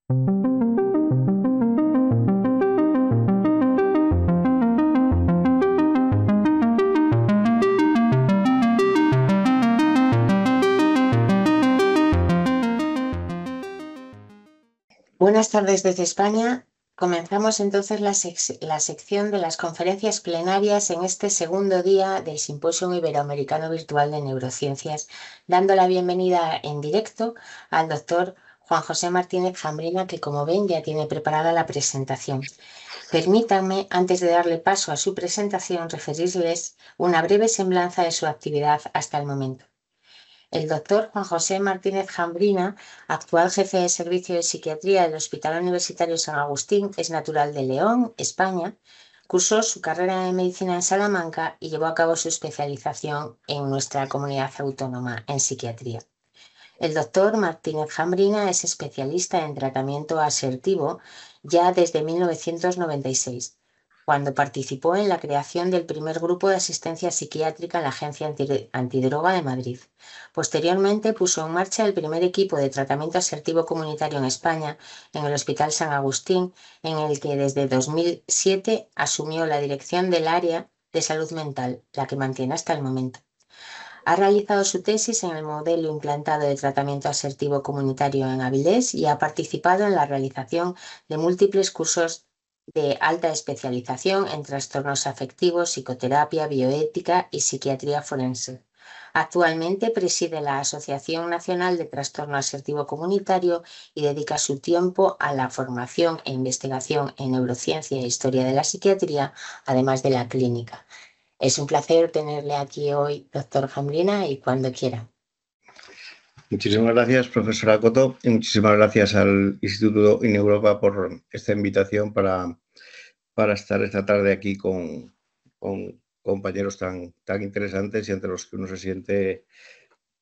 Buenas tardes desde España. Comenzamos entonces la sección de las conferencias plenarias en este segundo día del Simposio Iberoamericano Virtual de Neurociencias, dando la bienvenida en directo al doctor Juan José Martínez Jambrina, que como ven ya tiene preparada la presentación. Permítanme, antes de darle paso a su presentación, referirles una breve semblanza de su actividad hasta el momento. El doctor Juan José Martínez Jambrina, actual jefe de servicio de psiquiatría del Hospital Universitario San Agustín, es natural de León, España. Cursó su carrera de medicina en Salamanca y llevó a cabo su especialización en nuestra comunidad autónoma en psiquiatría. El doctor Martínez Jambrina es especialista en tratamiento asertivo ya desde 1996, cuando participó en la creación del primer grupo de asistencia psiquiátrica en la Agencia Antidroga de Madrid. Posteriormente puso en marcha el primer equipo de tratamiento asertivo comunitario en España, en el Hospital San Agustín, en el que desde 2007 asumió la dirección del área de salud mental, la que mantiene hasta el momento. Ha realizado su tesis en el modelo implantado de tratamiento asertivo comunitario en Avilés y ha participado en la realización de múltiples cursos de alta especialización en trastornos afectivos, psicoterapia, bioética y psiquiatría forense. Actualmente preside la Asociación Nacional de Trastorno Asertivo Comunitario y dedica su tiempo a la formación e investigación en neurociencia e historia de la psiquiatría, además de la clínica. Es un placer tenerle aquí hoy, doctor Jambrina, y cuando quiera. Muchísimas gracias, profesora Coto, y muchísimas gracias al Instituto INEUropa por esta invitación para estar esta tarde aquí con compañeros tan interesantes y ante los que uno se siente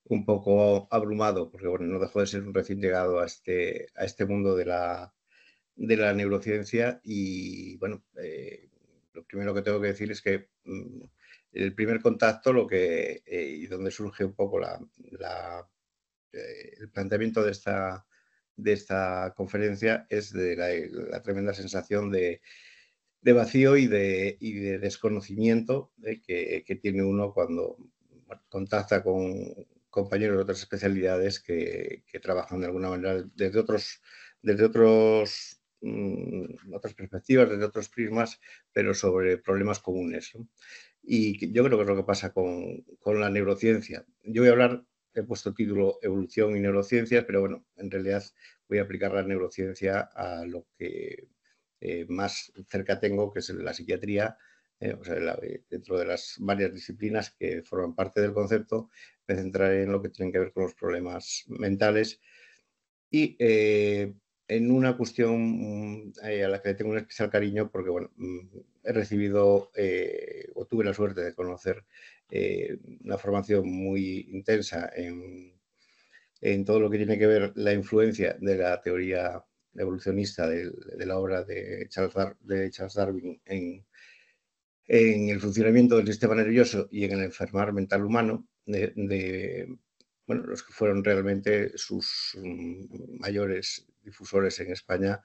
un poco abrumado, porque bueno, no dejó de ser un recién llegado a este mundo de la neurociencia. Y bueno, lo primero que tengo que decir es que el primer contacto y donde surge un poco el planteamiento de esta conferencia es de la tremenda sensación de vacío y de desconocimiento que tiene uno cuando contacta con compañeros de otras especialidades que trabajan de alguna manera desde otras perspectivas, desde otros prismas, pero sobre problemas comunes, ¿no? Y yo creo que es lo que pasa con la neurociencia. Yo voy a hablar, he puesto título Evolución y Neurociencias, pero bueno, en realidad voy a aplicar la neurociencia a lo que más cerca tengo, que es la psiquiatría. O sea, dentro de las varias disciplinas que forman parte del concepto, me centraré en lo que tiene que ver con los problemas mentales y en una cuestión a la que tengo un especial cariño porque bueno, he recibido o tuve la suerte de conocer una formación muy intensa en todo lo que tiene que ver la influencia de la teoría evolucionista de la obra de Charles Darwin en el funcionamiento del sistema nervioso y en el enfermar mental humano, bueno, los que fueron realmente sus mayores difusores en España.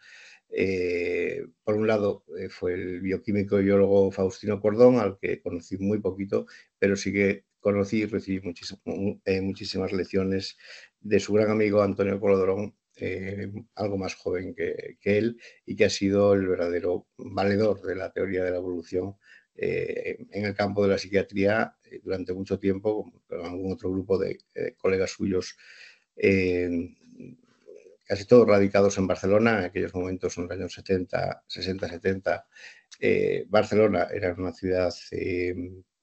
Por un lado fue el bioquímico y biólogo Faustino Cordón, al que conocí muy poquito, pero sí que conocí y recibí muchísimas lecciones de su gran amigo Antonio Colodrón, algo más joven que él, y que ha sido el verdadero valedor de la teoría de la evolución en el campo de la psiquiatría durante mucho tiempo, con algún otro grupo de colegas suyos, casi todos radicados en Barcelona, en aquellos momentos, en los años 60-70. Barcelona era una ciudad,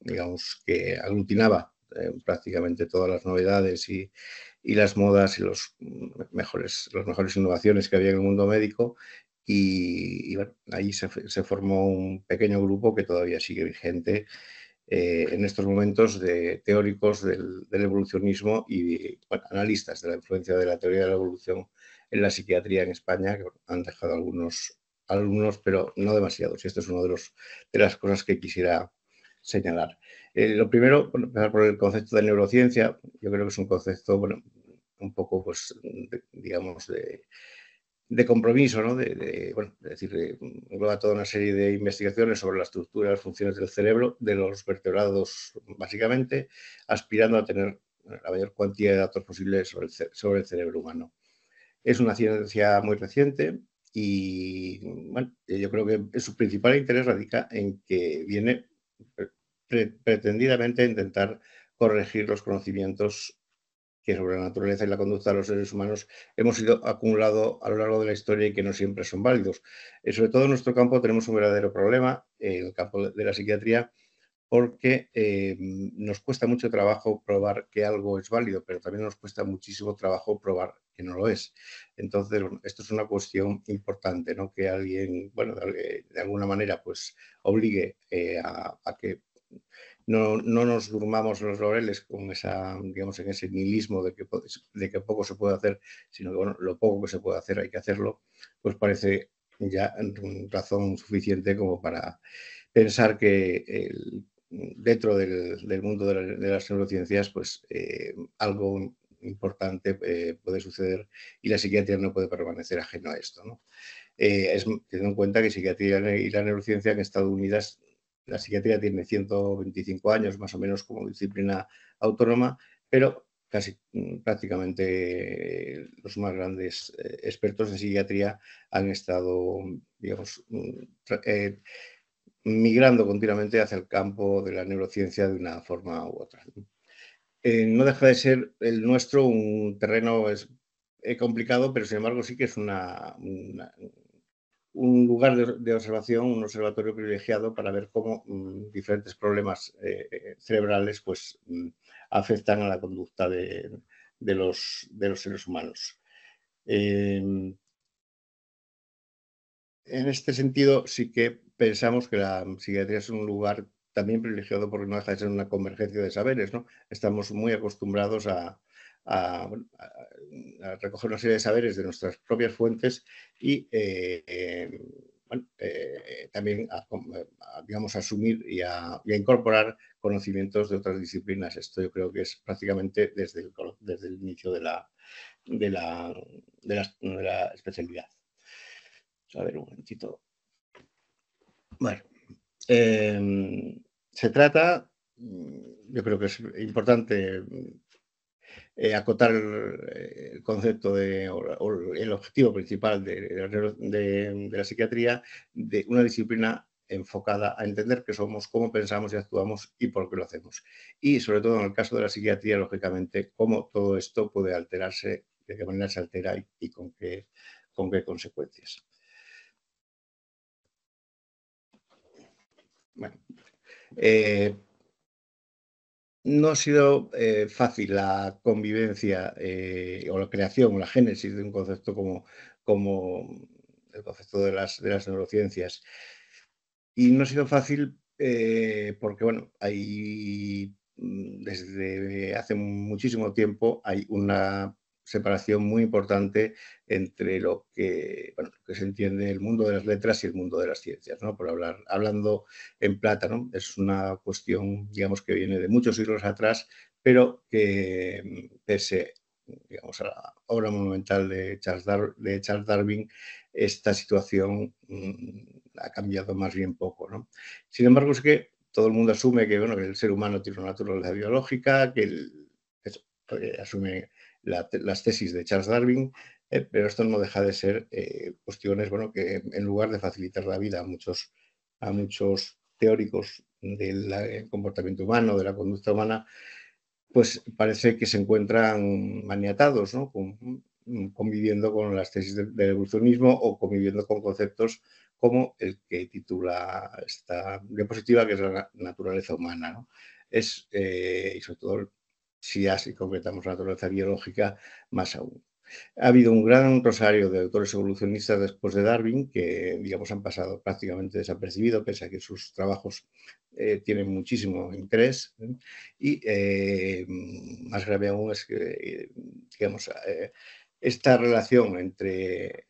digamos, que aglutinaba prácticamente todas las novedades y las modas y las mejores innovaciones que había en el mundo médico. Y bueno, ahí se formó un pequeño grupo que todavía sigue vigente en estos momentos, de teóricos del evolucionismo y bueno, analistas de la influencia de la teoría de la evolución en la psiquiatría en España, que han dejado algunos, pero no demasiados. Y esto es una de las cosas que quisiera señalar. Lo primero, bueno, empezar por el concepto de neurociencia. Yo creo que es un concepto, bueno, un poco, pues, digamos, de compromiso, ¿no? Bueno, es decir, engloba toda una serie de investigaciones sobre la estructura y las funciones del cerebro, de los vertebrados básicamente, aspirando a tener la mayor cantidad de datos posibles sobre el cerebro humano. Es una ciencia muy reciente y, bueno, yo creo que su principal interés radica en que viene pretendidamente a intentar corregir los conocimientos que sobre la naturaleza y la conducta de los seres humanos hemos ido acumulando a lo largo de la historia y que no siempre son válidos. Sobre todo en nuestro campo tenemos un verdadero problema, en el campo de la psiquiatría, porque nos cuesta mucho trabajo probar que algo es válido, pero también nos cuesta muchísimo trabajo probar que no lo es. Entonces, bueno, esto es una cuestión importante, ¿no? Que alguien, bueno, de alguna manera, pues obligue a que no nos durmamos los laureles con esa, digamos, en ese nihilismo de que poco se puede hacer, sino que, bueno, lo poco que se puede hacer hay que hacerlo, pues parece ya razón suficiente como para pensar que dentro del mundo de las neurociencias, pues algo importante puede suceder y la psiquiatría no puede permanecer ajeno a esto, ¿no? Teniendo en cuenta que psiquiatría y la neurociencia han estado unidas. La psiquiatría tiene 125 años más o menos como disciplina autónoma, pero casi prácticamente los más grandes expertos en psiquiatría han estado, digamos, migrando continuamente hacia el campo de la neurociencia de una forma u otra. No deja de ser el nuestro un terreno complicado, pero sin embargo sí que es un lugar de observación, un observatorio privilegiado para ver cómo diferentes problemas cerebrales pues, afectan a la conducta de los seres humanos. En este sentido, sí que pensamos que la psiquiatría es un lugar también privilegiado porque no deja de ser una convergencia de saberes, ¿no? Estamos muy acostumbrados bueno, a recoger una serie de saberes de nuestras propias fuentes y, bueno, también digamos, asumir y a incorporar conocimientos de otras disciplinas. Esto yo creo que es prácticamente desde el inicio de la, de la especialidad. A ver, un momentito. Bueno, se trata, yo creo que es importante acotar el concepto o el objetivo principal de la psiquiatría, de una disciplina enfocada a entender qué somos, cómo pensamos y actuamos y por qué lo hacemos. Y sobre todo en el caso de la psiquiatría, lógicamente, cómo todo esto puede alterarse, de qué manera se altera y con qué consecuencias. Bueno, no ha sido fácil la convivencia o la creación o la génesis de un concepto como el concepto de las neurociencias. Y no ha sido fácil porque, bueno, desde hace muchísimo tiempo hay una separación muy importante entre bueno, lo que se entiende el mundo de las letras y el mundo de las ciencias, ¿no? Hablando en plata, ¿no? Es una cuestión, digamos, que viene de muchos siglos atrás, pero que pese, digamos, a la obra monumental de Charles Darwin, esta situación ha cambiado más bien poco, ¿no? Sin embargo, es que todo el mundo asume que, bueno, que el ser humano tiene una naturaleza biológica, asume las tesis de Charles Darwin, pero esto no deja de ser cuestiones, bueno, que en lugar de facilitar la vida a muchos teóricos del comportamiento humano, de la conducta humana, pues parece que se encuentran maniatados, ¿no? Conviviendo con las tesis del evolucionismo o conviviendo con conceptos como el que titula esta diapositiva, que es la naturaleza humana, ¿no? Y sobre todo, si así concretamos la naturaleza biológica, más aún. Ha habido un gran rosario de autores evolucionistas después de Darwin que, digamos, han pasado prácticamente desapercibidos, pese a que sus trabajos tienen muchísimo interés. Y más grave aún es que, digamos, esta relación entre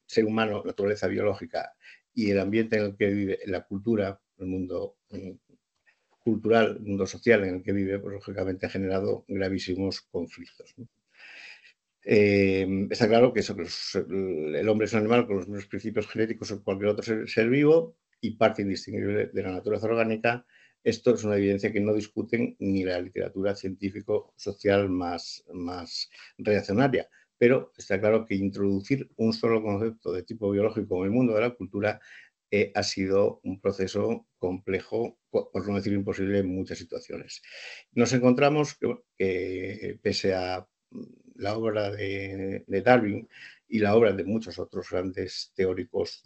ser humano, naturaleza biológica y el ambiente en el que vive, la cultura, el mundo cultural, el mundo social en el que vive, pues lógicamente ha generado gravísimos conflictos, ¿no? Está claro que el hombre es un animal con los mismos principios genéticos que cualquier otro ser vivo y parte indistinguible de la naturaleza orgánica. Esto es una evidencia que no discuten ni la literatura científico-social más reaccionaria, pero está claro que introducir un solo concepto de tipo biológico en el mundo de la cultura ha sido un proceso complejo, por no decir imposible, en muchas situaciones. Nos encontramos que pese a la obra de Darwin y la obra de muchos otros grandes teóricos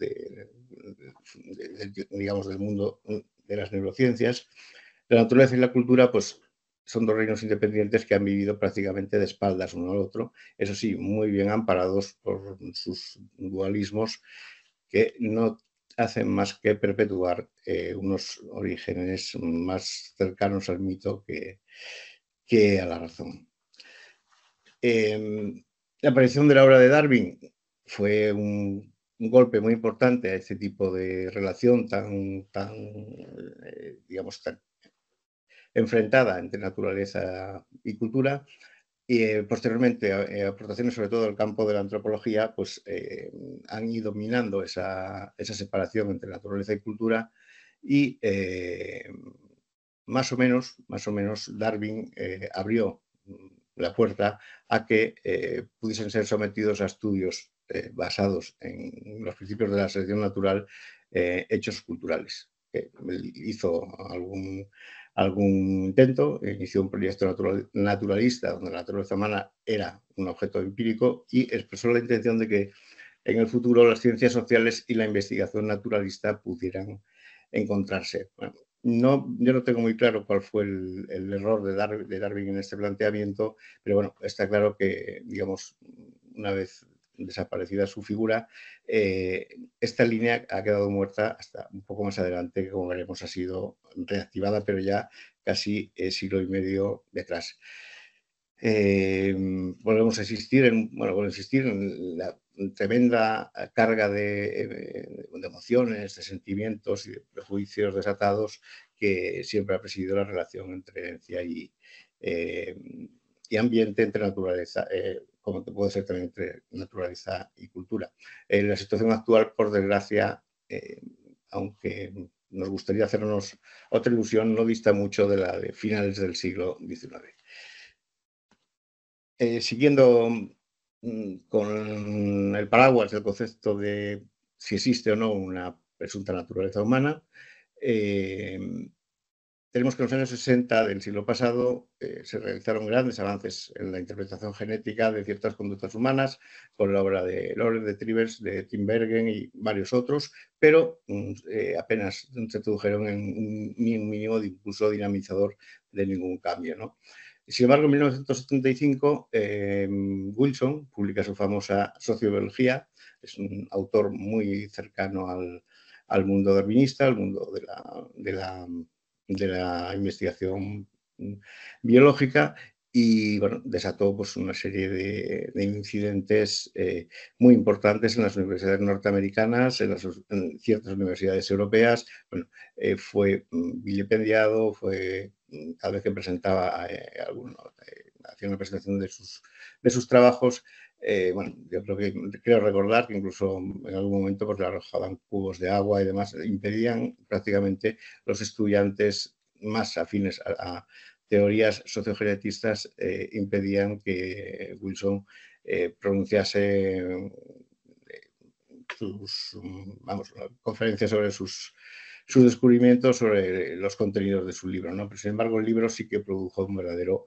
digamos, del mundo de las neurociencias, la naturaleza y la cultura, pues son dos reinos independientes que han vivido prácticamente de espaldas uno al otro, eso sí, muy bien amparados por sus dualismos que no hacen más que perpetuar unos orígenes más cercanos al mito que a la razón. La aparición de la obra de Darwin fue un golpe muy importante a este tipo de relación digamos, tan enfrentada entre naturaleza y cultura. Y posteriormente, aportaciones sobre todo al campo de la antropología, pues han ido minando esa separación entre naturaleza y cultura y más o menos Darwin abrió la puerta a que pudiesen ser sometidos a estudios basados en los principios de la selección natural, hechos culturales. Hizo algún intento, inició un proyecto naturalista donde la naturaleza humana era un objeto empírico y expresó la intención de que en el futuro las ciencias sociales y la investigación naturalista pudieran encontrarse. Bueno, yo no tengo muy claro cuál fue el error de Darwin en este planteamiento, pero bueno, está claro que, digamos, una vez desaparecida su figura, esta línea ha quedado muerta hasta un poco más adelante, que como veremos ha sido reactivada, pero ya casi siglo y medio detrás. Volvemos a insistir en la tremenda carga de emociones, de sentimientos y de prejuicios desatados que siempre ha presidido la relación entre herencia eh, y ambiente, entre naturaleza, como puede ser también entre naturaleza y cultura. La situación actual, por desgracia, aunque nos gustaría hacernos otra ilusión, no dista mucho de la de finales del siglo XIX. Siguiendo con el paraguas del concepto de si existe o no una presunta naturaleza humana, eh, tenemos que en los años 60 del siglo pasado se realizaron grandes avances en la interpretación genética de ciertas conductas humanas con la obra de Lorenz de Trivers, de Tinbergen y varios otros, pero apenas se tradujeron en un mínimo de impulso dinamizador de ningún cambio, ¿no? Sin embargo, en 1975, Wilson publica su famosa Sociobiología, es un autor muy cercano al mundo darwinista, al mundo de la investigación biológica y bueno, desató pues, una serie de incidentes muy importantes en las universidades norteamericanas, en ciertas universidades europeas. Bueno, fue vilipendiado, cada vez que presentaba hacía una presentación de sus trabajos. Bueno, yo creo recordar que incluso en algún momento pues, le arrojaban cubos de agua y demás, impedían prácticamente los estudiantes más afines a teorías sociogenetistas impedían que Wilson pronunciase sus conferencias sobre sus descubrimientos sobre los contenidos de su libro, ¿no? Pero, sin embargo, el libro sí que produjo un verdadero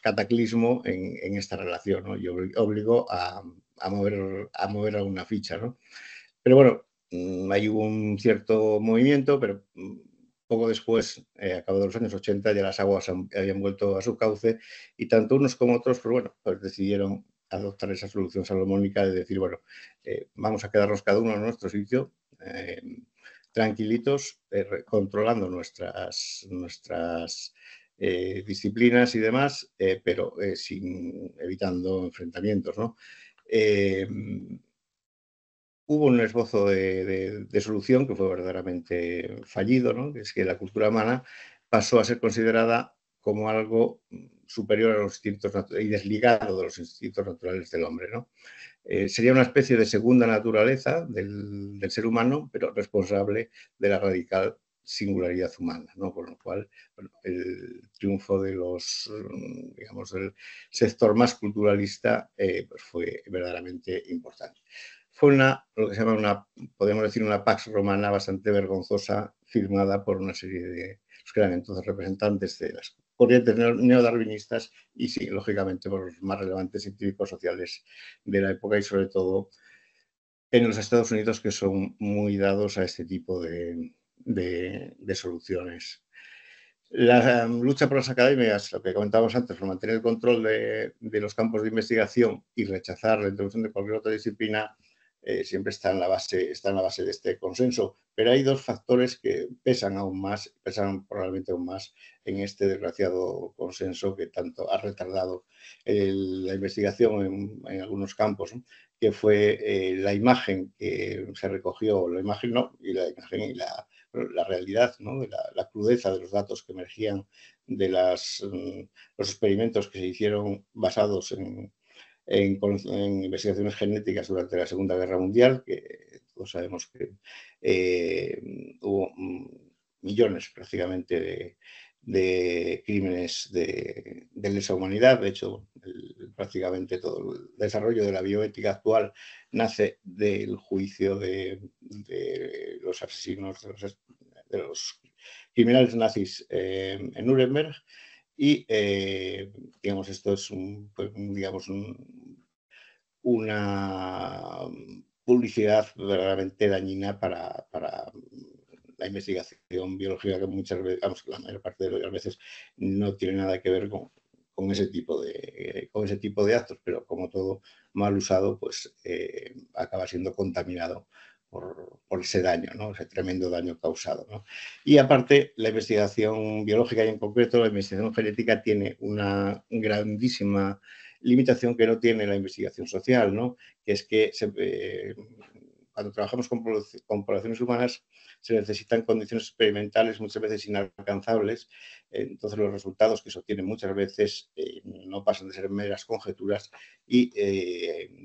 cataclismo en esta relación, ¿no? Y obligó a mover alguna ficha, ¿no? Pero bueno, ahí hubo un cierto movimiento, pero poco después, a cabo de los años 80, ya las aguas habían vuelto a su cauce y tanto unos como otros, pues bueno, pues decidieron adoptar esa solución salomónica de decir, bueno, vamos a quedarnos cada uno en nuestro sitio, tranquilitos, controlando nuestras disciplinas y demás, pero evitando enfrentamientos, ¿no? Hubo un esbozo de solución que fue verdaderamente fallido, ¿no? Que es que la cultura humana pasó a ser considerada como algo superior a los instintos y desligado de los instintos naturales del hombre, ¿no? Sería una especie de segunda naturaleza del ser humano, pero responsable de la radical singularidad humana, ¿no? Con lo cual, bueno, el triunfo de los, digamos, del sector más culturalista pues fue verdaderamente importante. Fue lo que se llama podemos decir, una pax romana bastante vergonzosa, firmada por una serie de, los que eran entonces representantes de las corrientes neodarwinistas y, sí, lógicamente, por los más relevantes científicos sociales de la época y, sobre todo, en los Estados Unidos, que son muy dados a este tipo de soluciones. La lucha por las academias, lo que comentábamos antes, por mantener el control de los campos de investigación y rechazar la introducción de cualquier otra disciplina, siempre está en la base de este consenso. Pero hay dos factores que pesan probablemente aún más en este desgraciado consenso que tanto ha retardado la investigación en algunos campos, ¿no? Que fue la imagen que se recogió, la imagen no, y la imagen y la realidad, ¿no? De la crudeza de los datos que emergían de los experimentos que se hicieron basados en investigaciones genéticas durante la Segunda Guerra Mundial, que todos sabemos que hubo millones prácticamente de crímenes de lesa humanidad. De hecho, prácticamente todo el desarrollo de la bioética actual nace del juicio de los asesinos, de los criminales nazis en Nuremberg. Y, digamos, esto es una publicidad verdaderamente dañina para la investigación biológica, que muchas veces, vamos, la mayor parte de las veces no tiene nada que ver con ese tipo de actos, pero como todo mal usado, pues acaba siendo contaminado por ese daño, ¿no? Ese tremendo daño causado, ¿no? Y aparte, la investigación biológica y en concreto la investigación genética tiene una grandísima limitación que no tiene la investigación social, ¿no? Que es que cuando trabajamos con poblaciones humanas se necesitan condiciones experimentales muchas veces inalcanzables, entonces los resultados que se obtienen muchas veces no pasan de ser meras conjeturas y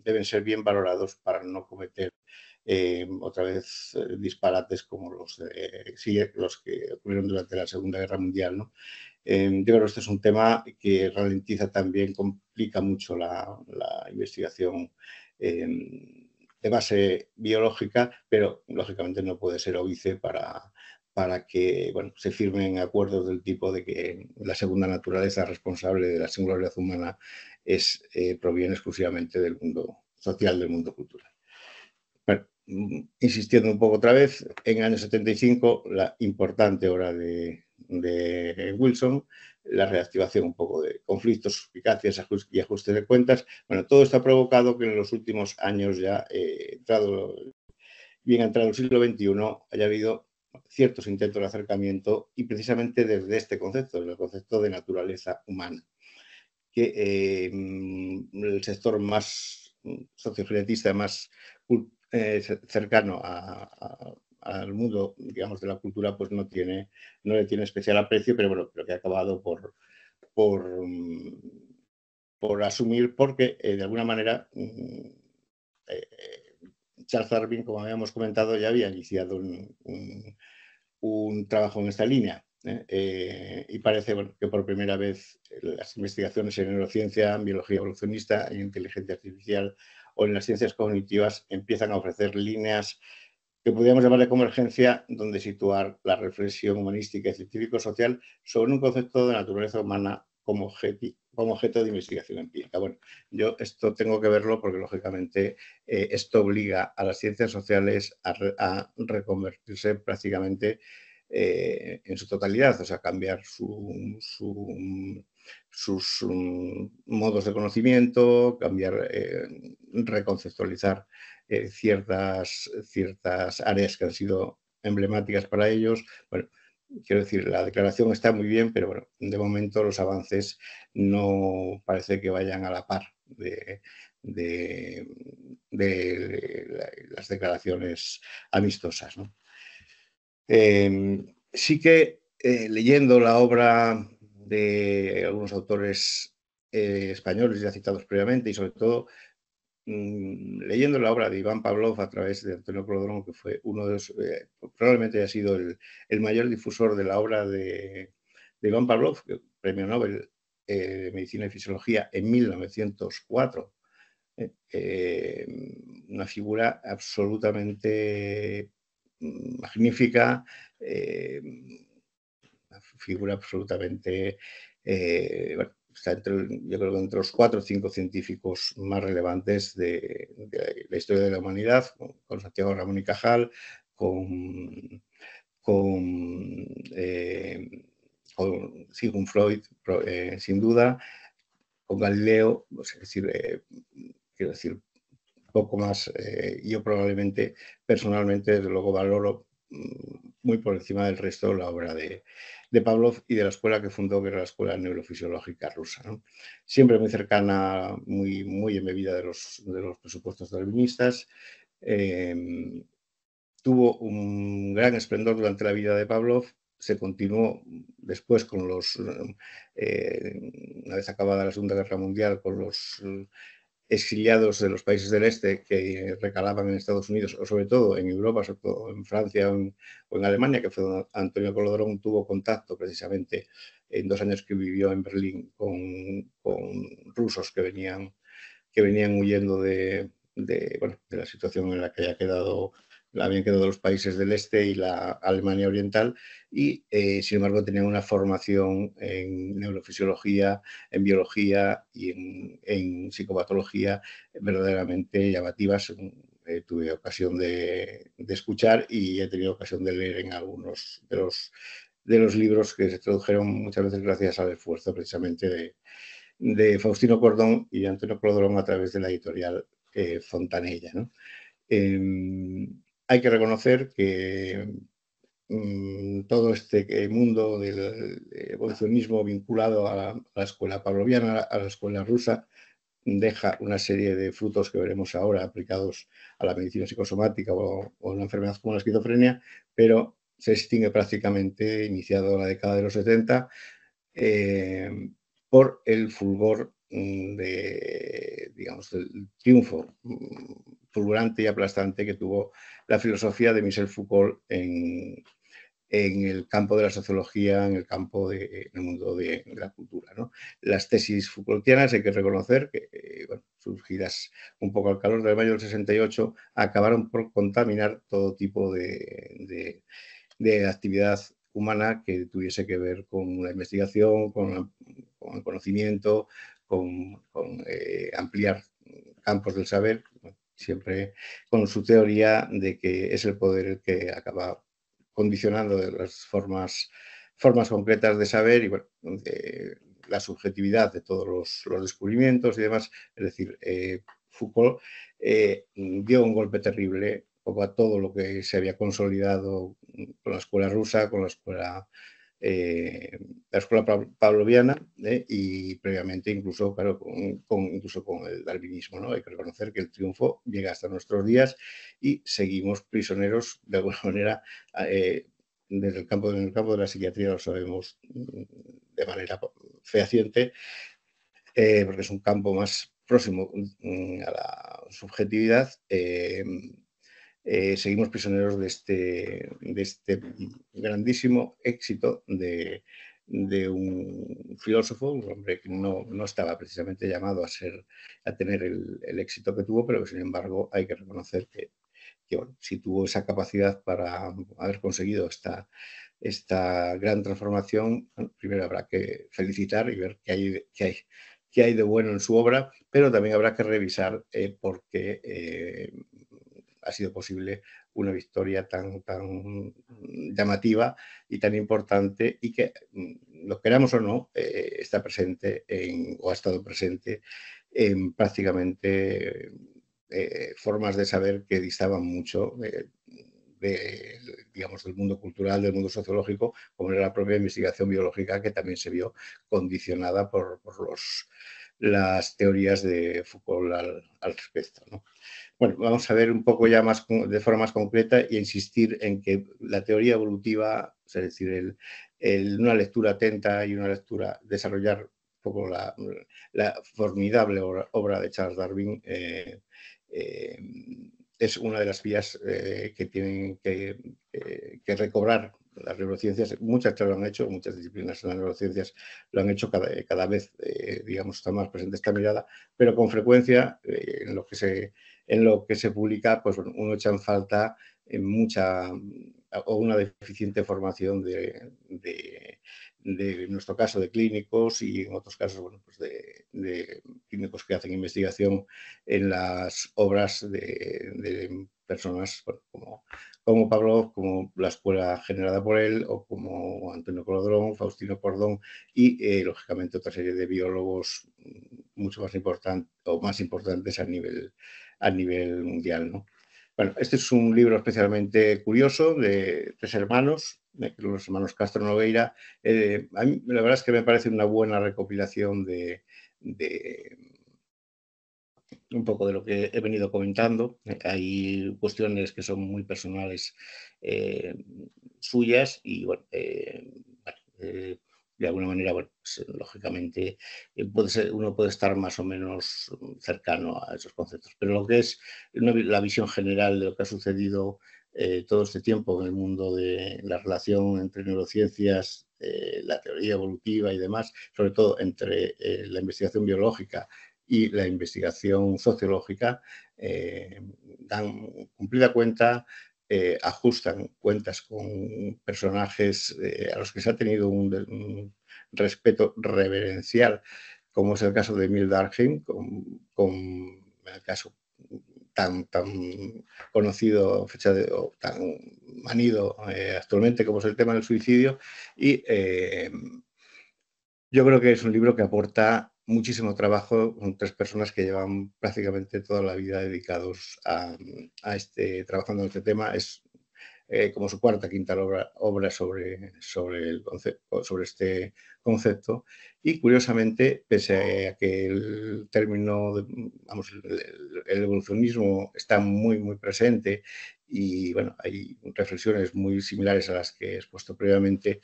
deben ser bien valorados para no cometer otra vez disparates como los que ocurrieron durante la Segunda Guerra Mundial, ¿no? Yo creo que este es un tema que ralentiza también, complica mucho la investigación de base biológica, pero lógicamente no puede ser óbice para que, bueno, se firmen acuerdos del tipo de que la segunda naturaleza responsable de la singularidad humana proviene exclusivamente del mundo social, del mundo cultural. Bueno, insistiendo un poco otra vez, en el año 75, la importante obra de Wilson, la reactivación un poco de conflictos, suspicacias y ajustes de cuentas. Bueno, todo esto ha provocado que en los últimos años, ya bien entrado el siglo XXI, haya habido ciertos intentos de acercamiento, y precisamente desde este concepto, desde el concepto de naturaleza humana, que el sector más sociogenetista, más cercano al mundo, digamos, de la cultura, pues no le tiene especial aprecio, pero bueno, creo que ha acabado por asumir, porque de alguna manera Charles Darwin, como habíamos comentado, ya había iniciado un trabajo en esta línea. Y parece, bueno, que por primera vez las investigaciones en neurociencia, en biología evolucionista, en inteligencia artificial o en las ciencias cognitivas empiezan a ofrecer líneas que podríamos llamar de convergencia, donde situar la reflexión humanística y científico-social sobre un concepto de naturaleza humana como objeto de investigación empírica. Bueno, yo esto tengo que verlo porque, lógicamente, esto obliga a las ciencias sociales a reconvertirse prácticamente en su totalidad, o sea, cambiar sus modos de conocimiento, reconceptualizar ciertas áreas que han sido emblemáticas para ellos. Bueno, quiero decir, la declaración está muy bien, pero bueno, de momento los avances no parece que vayan a la par de las declaraciones amistosas, ¿no? Sí que leyendo la obra de algunos autores españoles ya citados previamente y sobre todo leyendo la obra de Iván Pavlov a través de Antonio Clodrón, que fue uno de los, probablemente haya sido el mayor difusor de la obra de Iván Pavlov, premio Nobel de Medicina y Fisiología en 1904. Una figura absolutamente magnífica, una figura absolutamente, bueno, está yo creo que entre los 4 o 5 científicos más relevantes de la historia de la humanidad, con Santiago Ramón y Cajal, con, con, eh, con Sigmund Freud, sin duda, con Galileo, pues, es decir, quiero decir, poco más. Yo probablemente, personalmente, desde luego valoro muy por encima del resto la obra de Pavlov y de la escuela que fundó, que era la Escuela Neurofisiológica Rusa, ¿no? Siempre muy cercana, muy, muy embebida de los presupuestos darwinistas. Tuvo un gran esplendor durante la vida de Pavlov, se continuó después con una vez acabada la Segunda Guerra Mundial, con los exiliados de los países del este que recalaban en Estados Unidos, o sobre todo en Europa, sobre todo en Francia o en Alemania, que fue donde Antonio Colodrón tuvo contacto precisamente en 2 años que vivió en Berlín con rusos que venían huyendo bueno, de la situación en la que habían quedado los países del este y la Alemania oriental, y sin embargo tenían una formación en neurofisiología, en biología y en psicopatología verdaderamente llamativas. Tuve ocasión de escuchar y he tenido ocasión de leer en algunos de los libros que se tradujeron muchas veces gracias al esfuerzo precisamente de Faustino Cordón y Antonio Clodrón a través de la editorial Fontanella, ¿no? Hay que reconocer que todo este mundo del evolucionismo vinculado a la escuela pavloviana, a la escuela rusa, deja una serie de frutos que veremos ahora aplicados a la medicina psicosomática o una enfermedad como la esquizofrenia, pero se extingue prácticamente iniciado la década de los 70 por el fulgor digamos, del triunfo fulgurante y aplastante que tuvo la filosofía de Michel Foucault en el campo de la sociología, en el campo en el mundo de la cultura, ¿no? Las tesis Foucaultianas, hay que reconocer que, bueno, surgidas un poco al calor del mayo del 68, acabaron por contaminar todo tipo de actividad humana que tuviese que ver con la investigación, con el conocimiento, con ampliar campos del saber, siempre con su teoría de que es el poder el que acaba condicionando las formas concretas de saber y bueno, la subjetividad de todos los descubrimientos y demás. Es decir, Foucault dio un golpe terrible poco a todo lo que se había consolidado con la escuela rusa, con la escuela pavloviana y previamente incluso, claro, incluso con el darwinismo, ¿no? Hay que reconocer que el triunfo llega hasta nuestros días y seguimos prisioneros, de alguna manera, desde en el campo de la psiquiatría lo sabemos de manera fehaciente, porque es un campo más próximo a la subjetividad. Seguimos prisioneros de este grandísimo éxito de un filósofo, un hombre que no estaba precisamente llamado a tener el éxito que tuvo, pero que sin embargo hay que reconocer que bueno, si tuvo esa capacidad para haber conseguido esta gran transformación, bueno, primero habrá que felicitar y ver qué hay de bueno en su obra, pero también habrá que revisar por qué ha sido posible una victoria tan llamativa y tan importante y que, lo queramos o no, está presente o ha estado presente en prácticamente formas de saber que distaban mucho digamos, del mundo cultural, del mundo sociológico, como era la propia investigación biológica, que también se vio condicionada por las teorías de Foucault al respecto, ¿no? Bueno, vamos a ver un poco ya más de forma más concreta y insistir en que la teoría evolutiva, es decir, una lectura atenta y una lectura, desarrollar un poco la formidable obra de Charles Darwin, es una de las vías que tienen que recobrar las neurociencias. Muchas que lo han hecho, muchas disciplinas en las neurociencias lo han hecho, cada vez, digamos, está más presente esta mirada, pero con frecuencia en lo que se publica, pues bueno, uno echa en falta mucha o una deficiente formación en nuestro caso, de clínicos, y en otros casos, bueno, pues de clínicos que hacen investigación en las obras de personas, bueno, como Pavlov, como la escuela generada por él, o como Antonio Colodrón, Faustino Cordón, y lógicamente otra serie de biólogos mucho más importantes o más importantes a nivel mundial, ¿no? Bueno, este es un libro especialmente curioso de 3 hermanos, los hermanos Castro Nogueira. A mí la verdad es que me parece una buena recopilación de un poco de lo que he venido comentando. Hay cuestiones que son muy personales suyas, y bueno, de alguna manera, bueno, pues, lógicamente uno puede estar más o menos cercano a esos conceptos, pero lo que es la visión general de lo que ha sucedido todo este tiempo en el mundo de la relación entre neurociencias, la teoría evolutiva y demás, sobre todo entre la investigación biológica y la investigación sociológica, dan cumplida cuenta, ajustan cuentas con personajes a los que se ha tenido un respeto reverencial, como es el caso de Emil Durkheim, con el caso tan conocido, o tan manido actualmente, como es el tema del suicidio. Y yo creo que es un libro que aporta muchísimo trabajo, con 3 personas que llevan prácticamente toda la vida dedicados trabajando en este tema. Es como su cuarta, quinta obra sobre este concepto. Y curiosamente, pese a que el término, vamos, el evolucionismo está muy, muy presente, y bueno, hay reflexiones muy similares a las que he expuesto previamente,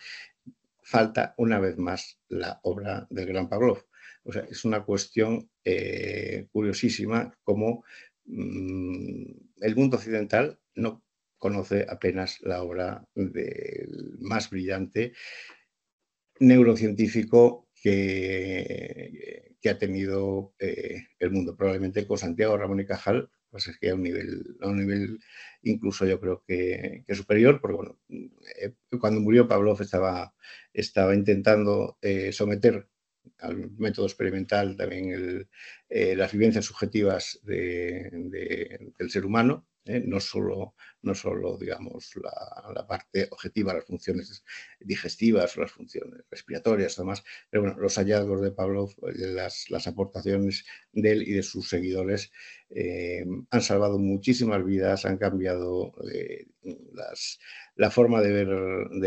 falta una vez más la obra del gran Pavlov. O sea, es una cuestión curiosísima, como el mundo occidental no conoce apenas la obra del más brillante neurocientífico que ha tenido el mundo. Probablemente con Santiago Ramón y Cajal, pues es que a un nivel incluso yo creo que superior, porque bueno, cuando murió Pavlov estaba intentando someter al método experimental también las vivencias subjetivas del ser humano, no solo digamos, la parte objetiva, las funciones digestivas o las funciones respiratorias, además, pero bueno, los hallazgos de Pavlov, las aportaciones de él y de sus seguidores han salvado muchísimas vidas, han cambiado la forma de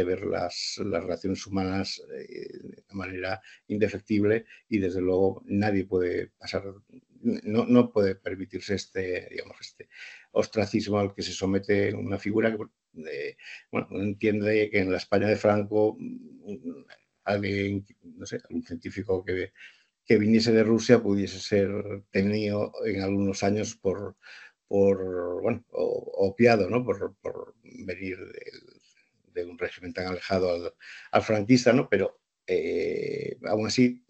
ver las relaciones humanas de manera indefectible, y desde luego nadie puede pasar, no puede permitirse digamos, este ostracismo al que se somete una figura que, bueno, entiende que en la España de Franco, alguien, no sé, algún científico que viniese de Rusia pudiese ser tenido en algunos años bueno, opiado, ¿no? Por venir de un régimen tan alejado al franquista, ¿no? Pero aún así,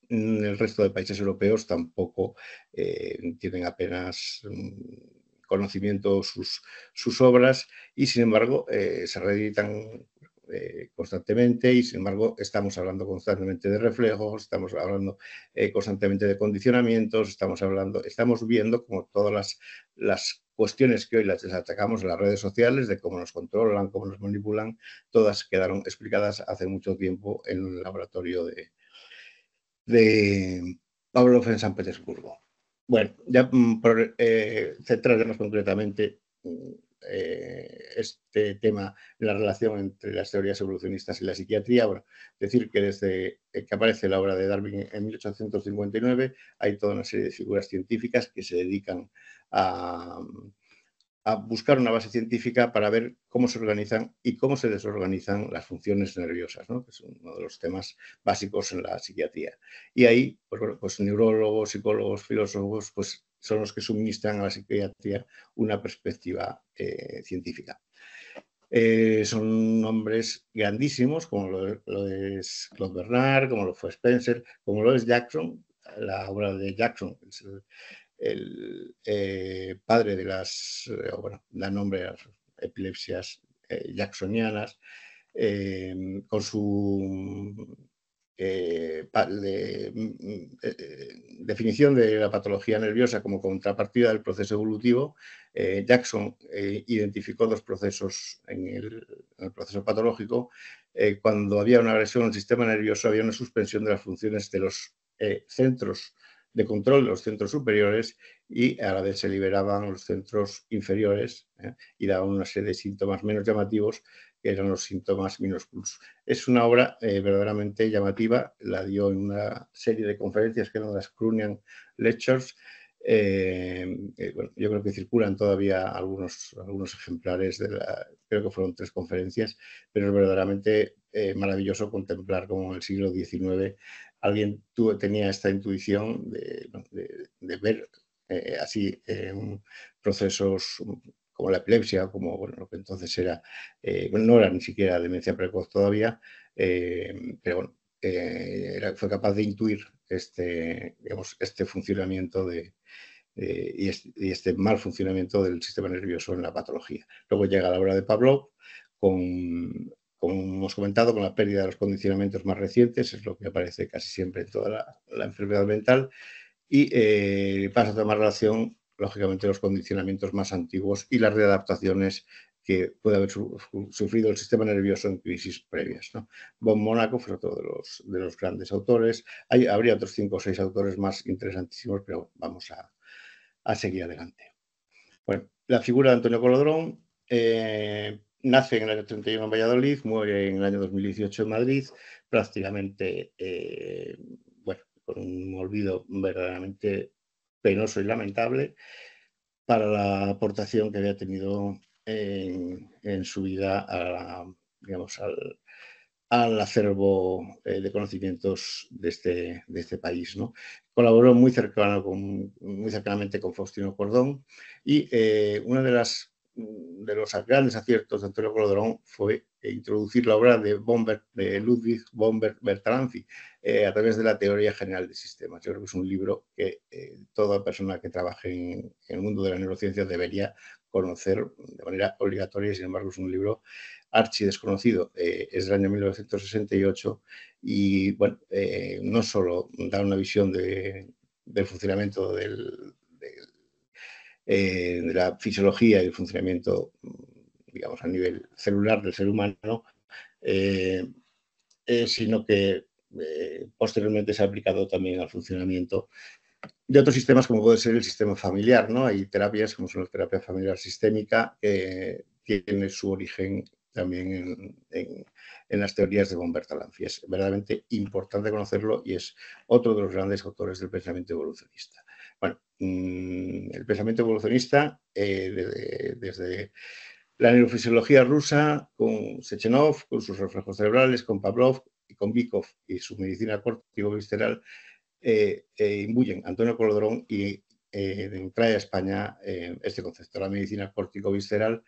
el resto de países europeos tampoco tienen apenas conocimiento sus obras, y sin embargo se reeditan constantemente, y sin embargo estamos hablando constantemente de reflejos, estamos hablando constantemente de condicionamientos, estamos viendo como todas las cuestiones que hoy las atacamos en las redes sociales, de cómo nos controlan, cómo nos manipulan, todas quedaron explicadas hace mucho tiempo en el laboratorio de Pavlov en San Petersburgo. Bueno, ya por centrarnos concretamente este tema, la relación entre las teorías evolucionistas y la psiquiatría. Bueno, decir que desde que aparece la obra de Darwin en 1859 hay toda una serie de figuras científicas que se dedican a a buscar una base científica para ver cómo se organizan y cómo se desorganizan las funciones nerviosas, ¿no? Que es uno de los temas básicos en la psiquiatría. Y ahí, pues, bueno, pues neurólogos, psicólogos, filósofos, pues son los que suministran a la psiquiatría una perspectiva científica. Son nombres grandísimos, como lo es Claude Bernard, como lo fue Spencer, como lo es Jackson. La obra de Jackson es el padre de bueno, da nombre a las epilepsias jacksonianas, con su definición de la patología nerviosa como contrapartida del proceso evolutivo. Jackson identificó dos procesos en el proceso patológico. Cuando había una agresión al sistema nervioso, había una suspensión de las funciones de los centros de control de los centros superiores y a la vez se liberaban los centros inferiores y daban una serie de síntomas menos llamativos, que eran los síntomas minúsculos. Es una obra verdaderamente llamativa, la dio en una serie de conferencias que eran las Croonian Lectures. Bueno, yo creo que circulan todavía algunos ejemplares, creo que fueron 3 conferencias, pero es verdaderamente maravilloso contemplar cómo en el siglo XIX alguien tenía esta intuición de ver así procesos como la epilepsia, como bueno, lo que entonces era, no era ni siquiera demencia precoz todavía, pero bueno, fue capaz de intuir digamos, este funcionamiento y este mal funcionamiento del sistema nervioso en la patología. Luego llega la obra de Pavlov, como hemos comentado, con la pérdida de los condicionamientos más recientes, es lo que aparece casi siempre en toda la enfermedad mental, y pasa a tomar relación, lógicamente, los condicionamientos más antiguos y las readaptaciones que puede haber sufrido el sistema nervioso en crisis previas, ¿no? Von Monaco fue otro de los grandes autores. Habría otros 5 o 6 autores más interesantísimos, pero vamos a seguir adelante. Bueno, la figura de Antonio Colodrón nace en el año 31 en Valladolid, muere en el año 2018 en Madrid, prácticamente, bueno, con un olvido verdaderamente penoso y lamentable para la aportación que había tenido en su vida digamos, al acervo de conocimientos de este país, ¿no? Colaboró muy cercanamente con Faustino Cordón y uno de los grandes aciertos de Antonio Colodrón fue introducir la obra de Ludwig von Bertalanffy a través de la teoría general de sistemas. Yo creo que es un libro que toda persona que trabaje en el mundo de la neurociencia debería conocer de manera obligatoria, y sin embargo es un libro archi desconocido. Es del año 1968 y bueno, no solo da una visión del funcionamiento de la fisiología y el funcionamiento, digamos, a nivel celular del ser humano, sino que posteriormente se ha aplicado también al funcionamiento de otros sistemas, como puede ser el sistema familiar, ¿no? Hay terapias, como son la terapia familiar sistémica, que tiene su origen también en las teorías de von Bertalanffy. Es verdaderamente importante conocerlo y es otro de los grandes autores del pensamiento evolucionista. Bueno, el pensamiento evolucionista, desde la neurofisiología rusa, con Sechenov, con sus reflejos cerebrales, con Pavlov y con Bykov y su medicina córtico-visceral, imbuyen Antonio Colodrón y trae a España este concepto, la medicina córtico-visceral,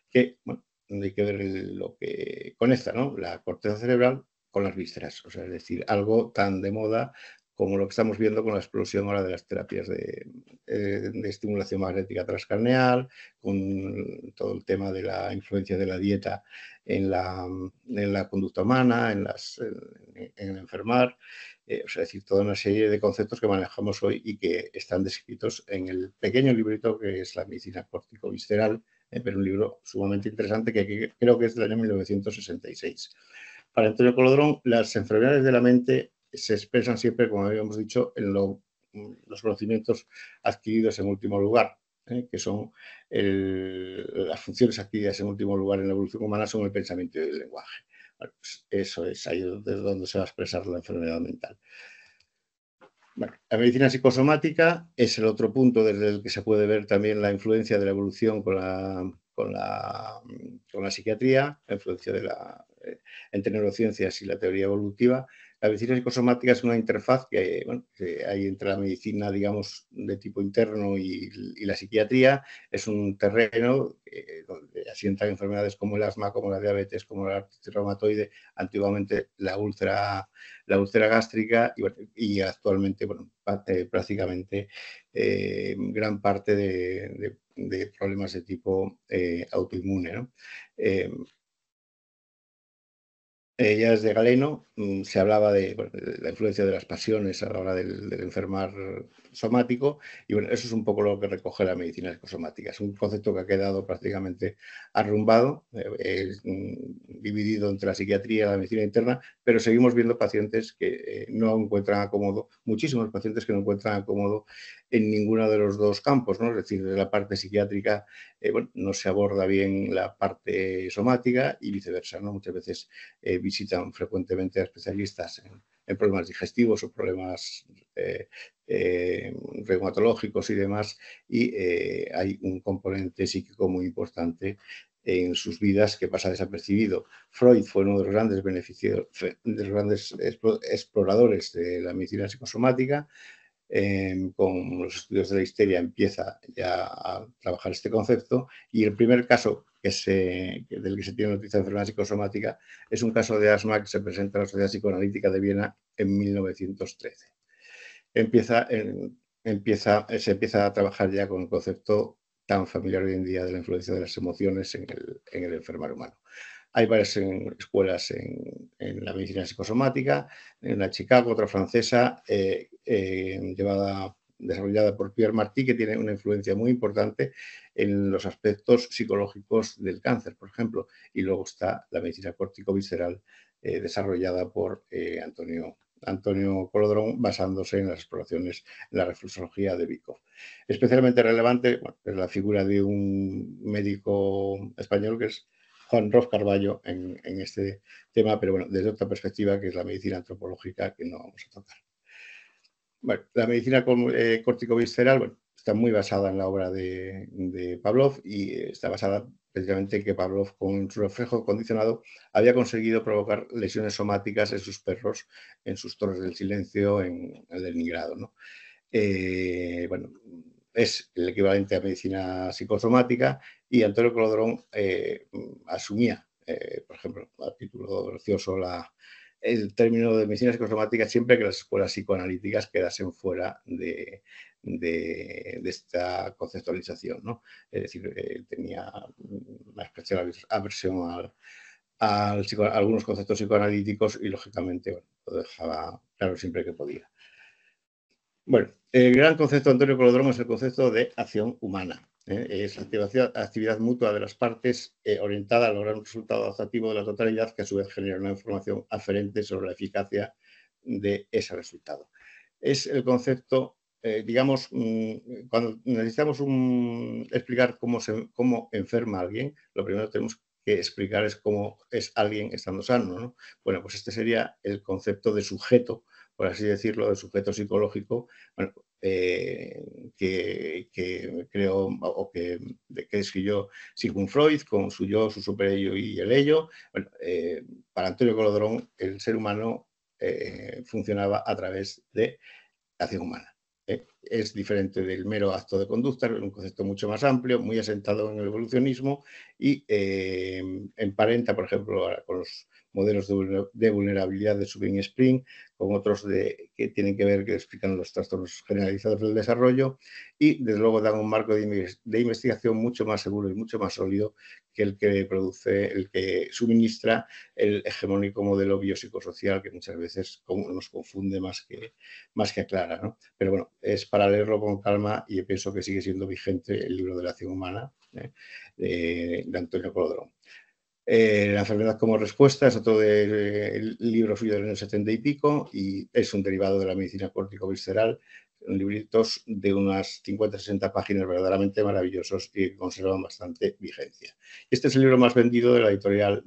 que bueno, hay que ver lo que conecta, ¿no? La corteza cerebral con las vísceras, o sea, es decir, algo tan de moda como lo que estamos viendo con la explosión ahora de las terapias de estimulación magnética transcraneal, con todo el tema de la influencia de la dieta en la conducta humana, en el enfermar. O sea, es decir, toda una serie de conceptos que manejamos hoy y que están descritos en el pequeño librito que es la medicina córtico-visceral, pero un libro sumamente interesante que creo que es del año 1966. Para Antonio Colodrón, las enfermedades de la mente se expresan siempre, como habíamos dicho, en los conocimientos adquiridos en último lugar, que son las funciones adquiridas en último lugar en la evolución humana son el pensamiento y el lenguaje. Bueno, pues eso es ahí desde donde se va a expresar la enfermedad mental. Bueno, la medicina psicosomática es el otro punto desde el que se puede ver también la influencia de la evolución con la psiquiatría, la influencia entre neurociencias y la teoría evolutiva. La medicina psicosomática es una interfaz que, bueno, que hay entre la medicina, digamos, de tipo interno y la psiquiatría. Es un terreno donde asientan enfermedades como el asma, como la diabetes, como la artritis reumatoide, antiguamente la úlcera gástrica y actualmente, bueno, prácticamente gran parte de problemas de tipo autoinmune, ¿no? Eh, ya desde Galeno se hablaba bueno, de la influencia de las pasiones a la hora del enfermar somático y bueno, eso es un poco lo que recoge la medicina psicosomática. Es un concepto que ha quedado prácticamente arrumbado, dividido entre la psiquiatría y la medicina interna, pero seguimos viendo pacientes que no encuentran acomodo, muchísimos pacientes que no encuentran acomodo en ninguno de los dos campos, ¿no? Es decir, de la parte psiquiátrica bueno, no se aborda bien la parte somática y viceversa, ¿no? Muchas veces visitan frecuentemente a especialistas en problemas digestivos o problemas eh, reumatológicos y demás, y hay un componente psíquico muy importante en sus vidas que pasa desapercibido. Freud fue uno de los grandes de los grandes exploradores de la medicina psicosomática. Con los estudios de la histeria empieza ya a trabajar este concepto y el primer caso del que se tiene noticia de enfermedad psicosomática es un caso de asma que se presenta en la Sociedad Psicoanalítica de Viena en 1913. Se empieza a trabajar ya con el concepto tan familiar hoy en día de la influencia de las emociones en el enfermar humano. Hay varias escuelas en la medicina psicosomática, una en Chicago, otra francesa, desarrollada por Pierre Martí, que tiene una influencia muy importante en los aspectos psicológicos del cáncer, por ejemplo. Y luego está la medicina córtico-visceral, desarrollada por Antonio Colodrón, basándose en las exploraciones en la reflexología de Bikov. Especialmente relevante, bueno, es la figura de un médico español que es Juan Rof Carballo en este tema, pero bueno, desde otra perspectiva que es la medicina antropológica que no vamos a tocar. Bueno, la medicina córtico-visceral bueno, está muy basada en la obra de Pavlov y está basada precisamente en que Pavlov con su reflejo condicionado había conseguido provocar lesiones somáticas en sus perros, en sus torres del silencio, en el Leningrado, ¿no? Bueno, es el equivalente a medicina psicosomática y Antonio Colodrón asumía, por ejemplo, a título gracioso, el término de medicina psicosomática siempre que las escuelas psicoanalíticas quedasen fuera de esta conceptualización, ¿no? Es decir, tenía una especial aversión a algunos conceptos psicoanalíticos y, lógicamente, bueno, lo dejaba claro siempre que podía. Bueno, el gran concepto de Antonio Colodromo es el concepto de acción humana. Es actividad mutua de las partes orientada a lograr un resultado adaptativo de la totalidad que a su vez genera una información aferente sobre la eficacia de ese resultado. Es el concepto, digamos, cuando necesitamos explicar cómo enferma a alguien, lo primero que tenemos que explicar es cómo es alguien estando sano, ¿no? Bueno, pues este sería el concepto de sujeto, por así decirlo, de sujeto psicológico, bueno, que creo o que escribió Sigmund Freud con su yo, su superello y el ello. Bueno, para Antonio Colodrón, el ser humano funcionaba a través de acción humana. Es diferente del mero acto de conducta, es un concepto mucho más amplio, muy asentado en el evolucionismo y emparenta, por ejemplo, con los modelos de vulnerabilidad de Subin y Spring, con otros que tienen que ver, que explican los trastornos generalizados del desarrollo y, desde luego, dan un marco de investigación mucho más seguro y mucho más sólido que el que suministra el hegemónico modelo biopsicosocial que muchas veces nos confunde más que aclara, ¿no? Pero bueno, es para leerlo con calma y pienso que sigue siendo vigente el libro de la acción humana de Antonio Colodrón. La enfermedad como respuesta es otro del libro suyo del año 70 y pico y es un derivado de la medicina córtico-visceral, libritos de unas 50-60 páginas verdaderamente maravillosos y que conservan bastante vigencia. Este es el libro más vendido de la editorial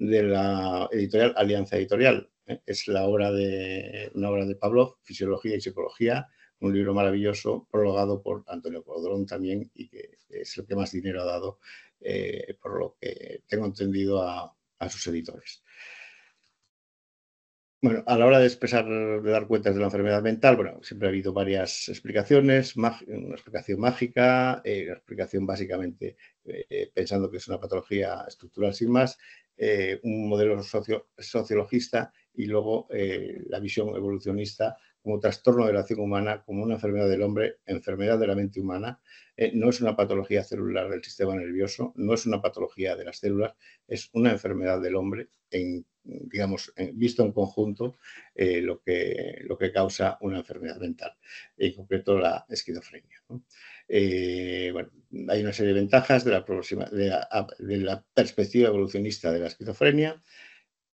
de la editorial Alianza Editorial. Es una obra de Pavlov, Fisiología y Psicología, un libro maravilloso, prologado por Antonio Codrón también, y que es el que más dinero ha dado, por lo que tengo entendido, a sus editores. Bueno, a la hora de expresar, de dar cuentas de la enfermedad mental, bueno, siempre ha habido varias explicaciones, una explicación mágica, una explicación básicamente pensando que es una patología estructural sin más, un modelo sociologista y luego la visión evolucionista como trastorno de la acción humana, como una enfermedad del hombre, enfermedad de la mente humana. No es una patología celular del sistema nervioso, no es una patología de las células, es una enfermedad del hombre digamos, visto en conjunto, lo que causa una enfermedad mental, en concreto la esquizofrenia, ¿no? Bueno, hay una serie de ventajas de la perspectiva evolucionista de la esquizofrenia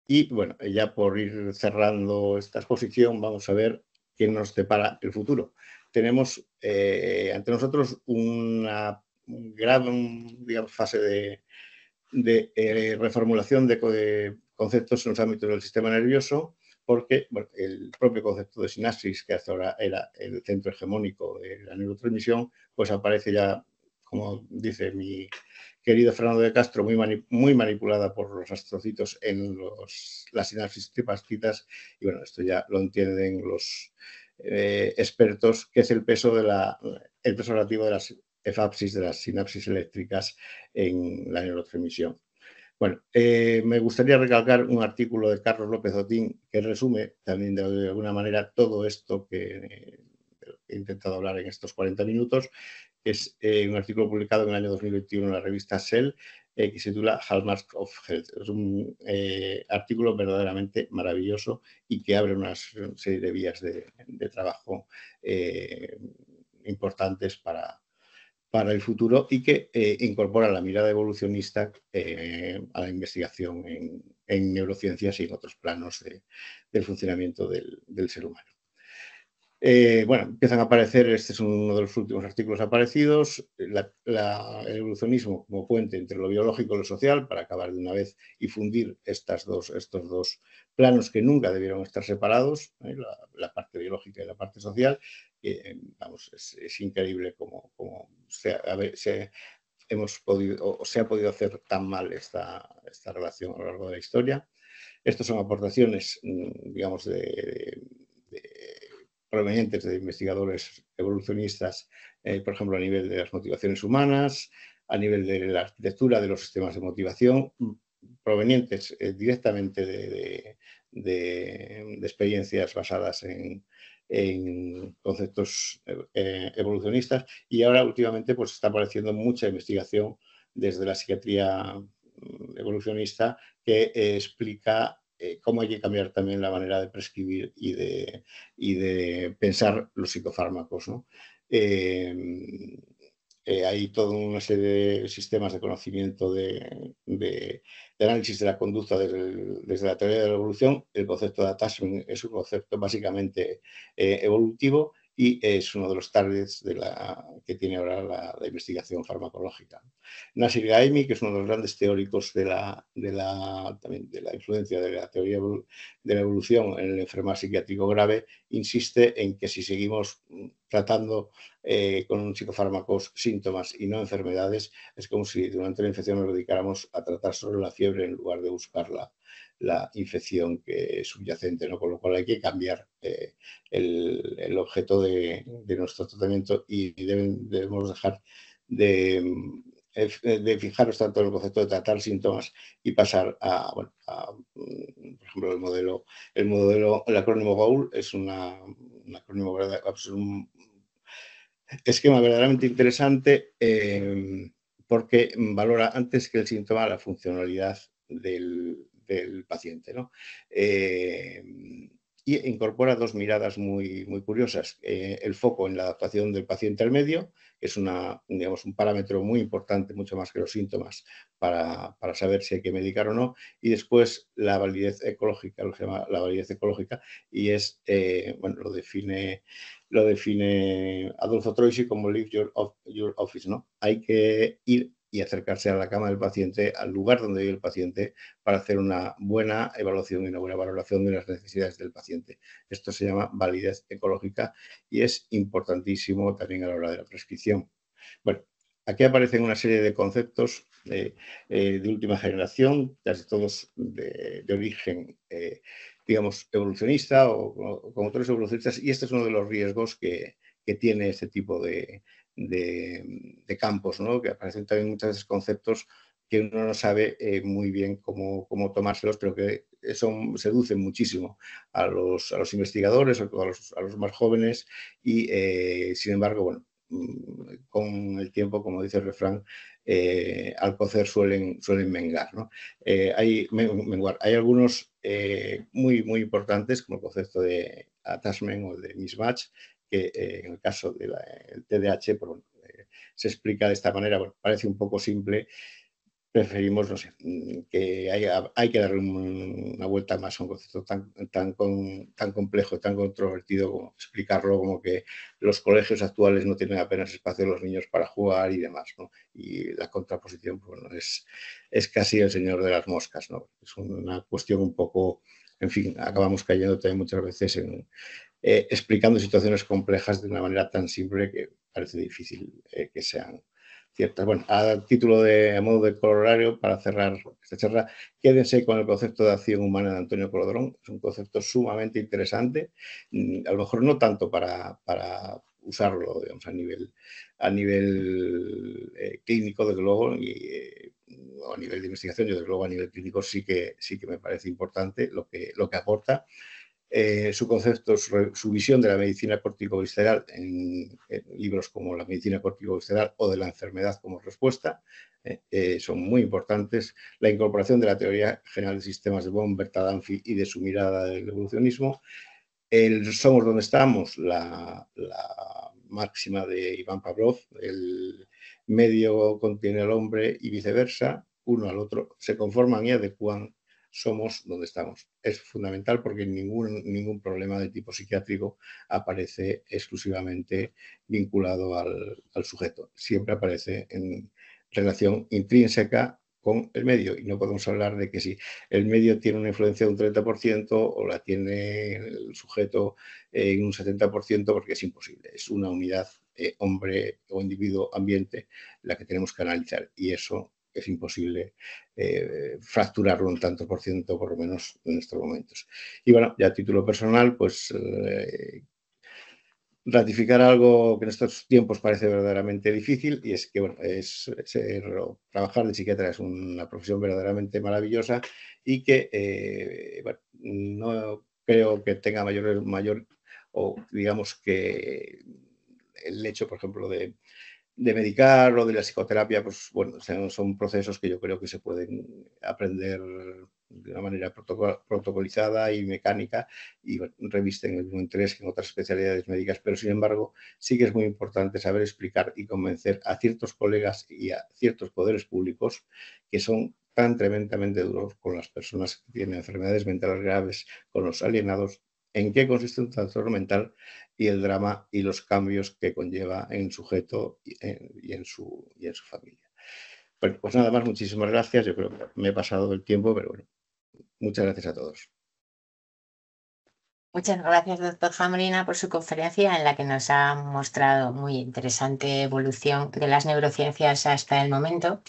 y, bueno, ya por ir cerrando esta exposición, vamos a ver qué nos depara el futuro. Tenemos ante nosotros una gran, digamos, fase de reformulación de conceptos en los ámbitos del sistema nervioso, porque bueno, el propio concepto de sinapsis, que hasta ahora era el centro hegemónico de la neurotransmisión, pues aparece ya, como dice mi querido Fernando de Castro, muy manipulada por los astrocitos en las sinapsis tripartitas, y bueno, esto ya lo entienden los expertos, que es el peso relativo de las EFAPSIS, de las sinapsis eléctricas en la neurotransmisión. Bueno, me gustaría recalcar un artículo de Carlos López Otín que resume también de alguna manera todo esto que he intentado hablar en estos 40 minutos. Es un artículo publicado en el año 2021 en la revista Cell, que se titula Hallmarks of Health. Es un artículo verdaderamente maravilloso y que abre una serie de vías de trabajo importantes para el futuro y que incorpora la mirada evolucionista a la investigación en neurociencias y en otros planos del funcionamiento del ser humano. Bueno, empiezan a aparecer, este es uno de los últimos artículos aparecidos, el evolucionismo como puente entre lo biológico y lo social, para acabar de una vez y fundir estos dos planos que nunca debieron estar separados, la parte biológica y la parte social. Vamos, es increíble cómo se ha podido hacer tan mal esta relación a lo largo de la historia. Estas son aportaciones, digamos, provenientes de investigadores evolucionistas, por ejemplo, a nivel de las motivaciones humanas, a nivel de la arquitectura de los sistemas de motivación, provenientes directamente de experiencias basadas en conceptos evolucionistas, y ahora últimamente pues está apareciendo mucha investigación desde la psiquiatría evolucionista que explica cómo hay que cambiar también la manera de prescribir y de pensar los psicofármacos, ¿no? Hay toda una serie de sistemas de conocimiento de análisis de la conducta desde la teoría de la evolución. El concepto de attachment es un concepto básicamente evolutivo y es uno de los targets que tiene ahora la investigación farmacológica. Nassir Ghaemi, que es uno de los grandes teóricos también de la influencia de la teoría de la evolución en el enfermedad psiquiátrico grave, insiste en que si seguimos tratando con psicofármacos síntomas y no enfermedades, es como si durante la infección nos dedicáramos a tratar solo la fiebre en lugar de buscar la infección que es subyacente, ¿no? Con lo cual hay que cambiar el objeto de nuestro tratamiento y debemos dejar de fijaros tanto en el concepto de tratar síntomas y pasar por ejemplo, el acrónimo GOAL es un acrónimo, un esquema verdaderamente interesante porque valora antes que el síntoma la funcionalidad del paciente, ¿no? Y incorpora dos miradas muy curiosas. El foco en la adaptación del paciente al medio, que es digamos, un parámetro muy importante, mucho más que los síntomas, para saber si hay que medicar o no. Y después la validez ecológica, lo que se llama la validez ecológica, y bueno, lo define Adolfo Troisi como Leave Your Office, ¿no? Hay que ir y acercarse a la cama del paciente, al lugar donde vive el paciente, para hacer una buena evaluación y una buena valoración de las necesidades del paciente. Esto se llama validez ecológica y es importantísimo también a la hora de la prescripción. Bueno, aquí aparecen una serie de conceptos de última generación, casi todos de origen, digamos, evolucionista o con autores evolucionistas, y este es uno de los riesgos que tiene este tipo de campos, ¿no? Que aparecen también muchas veces conceptos que uno no sabe muy bien cómo tomárselos, pero que seducen muchísimo a los investigadores, a los más jóvenes, y sin embargo, bueno, con el tiempo, como dice el refrán, al cocer suelen mengar, ¿no? Menguar. Hay algunos muy importantes, como el concepto de attachment o de mismatch, que en el caso del TDAH pues, bueno, se explica de esta manera. Bueno, parece un poco simple. Preferimos, no sé, que hay que darle una vuelta más a un concepto tan complejo, tan controvertido como explicarlo, como que los colegios actuales no tienen apenas espacio los niños para jugar y demás, ¿no? Y la contraposición, pues, bueno, es casi el señor de las moscas, ¿no? Es una cuestión un poco, en fin, acabamos cayendo también muchas veces explicando situaciones complejas de una manera tan simple que parece difícil que sean ciertas. Bueno, a modo de corolario, para cerrar esta charla, quédense con el concepto de acción humana de Antonio Colodrón. Es un concepto sumamente interesante, a lo mejor no tanto para usarlo, digamos, a nivel clínico, desde luego, o a nivel de investigación, yo desde luego a nivel clínico sí que me parece importante lo que aporta. Su concepto, su visión de la medicina corticovisceral en libros como La medicina corticovisceral o de la enfermedad como respuesta, son muy importantes. La incorporación de la teoría general de sistemas de Von, Berta Danfi y de su mirada del evolucionismo. El somos donde estamos, la máxima de Iván Pavlov, el medio contiene al hombre y viceversa, uno al otro se conforman y adecuan, somos donde estamos. Es fundamental porque ningún problema de tipo psiquiátrico aparece exclusivamente vinculado al sujeto. Siempre aparece en relación intrínseca con el medio y no podemos hablar de que si el medio tiene una influencia de un 30% o la tiene el sujeto en un 70% porque es imposible. Es una unidad hombre o individuo ambiente la que tenemos que analizar y eso es imposible fracturarlo un tanto por ciento, por lo menos en estos momentos. Y bueno, ya a título personal, pues ratificar algo que en estos tiempos parece verdaderamente difícil y es que, bueno, trabajar de psiquiatra es una profesión verdaderamente maravillosa y que, bueno, no creo que tenga mayor o digamos que el hecho, por ejemplo, de medicar o de la psicoterapia, pues bueno, son procesos que yo creo que se pueden aprender de una manera protocolizada y mecánica y bueno, revisten el mismo interés que en otras especialidades médicas, pero sin embargo sí que es muy importante saber explicar y convencer a ciertos colegas y a ciertos poderes públicos que son tan tremendamente duros con las personas que tienen enfermedades mentales graves, con los alienados, en qué consiste un trastorno mental y el drama y los cambios que conlleva en el sujeto y en su familia. Bueno, pues nada más, muchísimas gracias. Yo creo que me he pasado el tiempo, pero bueno, muchas gracias a todos. Muchas gracias, doctor Jambrina, por su conferencia en la que nos ha mostrado muy interesante evolución de las neurociencias hasta el momento.